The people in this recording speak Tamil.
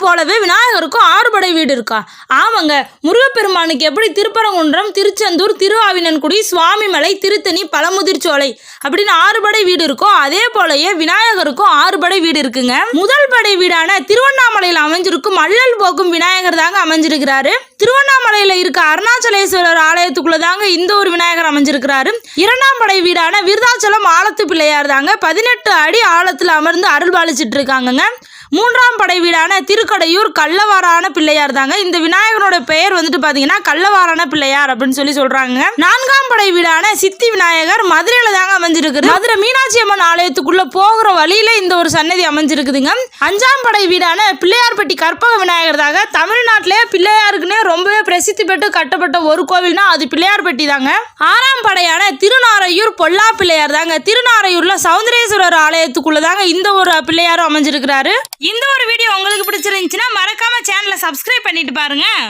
போலவே விநாயகருக்கும் 6 படை வீடு இருக்கா? ஆமாங்க. முருகப்பெருமானுக்கு எப்படி திருப்பரங்குன்றம், திருச்செந்தூர், திருஆவினன்குடி, சுவாமிமலை, திருத்தணி, பழமுதிர்ச்சோலை அப்படின்னு 6 படை வீடு இருக்கும், அதே போலயே விநாயகருக்கும் 6 படை வீடு இருக்குங்க. முதல் படை வீடான திருவண்ணாமலையில் அமைஞ்சிருக்கும் அல்லல் போக்கும் விநாயகர் தாங்க அமைஞ்சிருக்கிறாரு. திருவண்ணாமலையில இருக்க அருணாச்சலேஸ்வரர் ஆலயத்துக்குள்ள தாங்க இந்த ஒரு விநாயகர் அமைஞ்சிருக்கிறாரு. 2ஆம் படை வீடான விருதாச்சலம் ஆலத்து பிள்ளையார் தாங்க 18 அடி ஆழத்துல அமர்ந்து அருள் பாலிச்சிட்டு இருக்காங்கங்க. 3ஆம் படை வீடான திருக்கடையூர் கள்ளவாரான பிள்ளையார் தாங்க. இந்த விநாயகரோட பெயர் வந்துட்டு பாத்தீங்கன்னா கள்ளவாரான பிள்ளையார் அப்படின்னு சொல்றாங்க. 4ஆம் படை வீடான சித்தி விநாயகர் மதுரையில தாங்க அமைஞ்சிருக்கு. மதுரை மீனாட்சி அம்மன் ஆலயத்துக்குள்ள போகிற வழியில இந்த ஒரு சன்னதி அமைஞ்சிருக்குதுங்க. 5ஆம் படை வீடான பிள்ளையார்பட்டி கற்பக விநாயகர் தாங்க. தமிழ்நாட்டிலேயே பிள்ளையாருக்குன்னே ரொம்பவே பிரசித்தி பெற்று கட்டப்பட்ட ஒரு கோவில்னா அது பிள்ளையார்பட்டி தாங்க. 6ஆம் படையான திருநாரையூர் பொல்லா பிள்ளையார் தாங்க. திருநாரையூர்ல சௌந்தரேஸ்வரர் ஆலயத்துக்குள்ள தாங்க இந்த ஒரு பிள்ளையாரும் அமைஞ்சிருக்கிறாரு. இந்த ஒரு வீடியோ உங்களுக்கு பிடிச்சிருந்துச்சுன்னா மறக்காம சேனலை சப்ஸ்கிரைப் பண்ணிட்டு பாருங்க.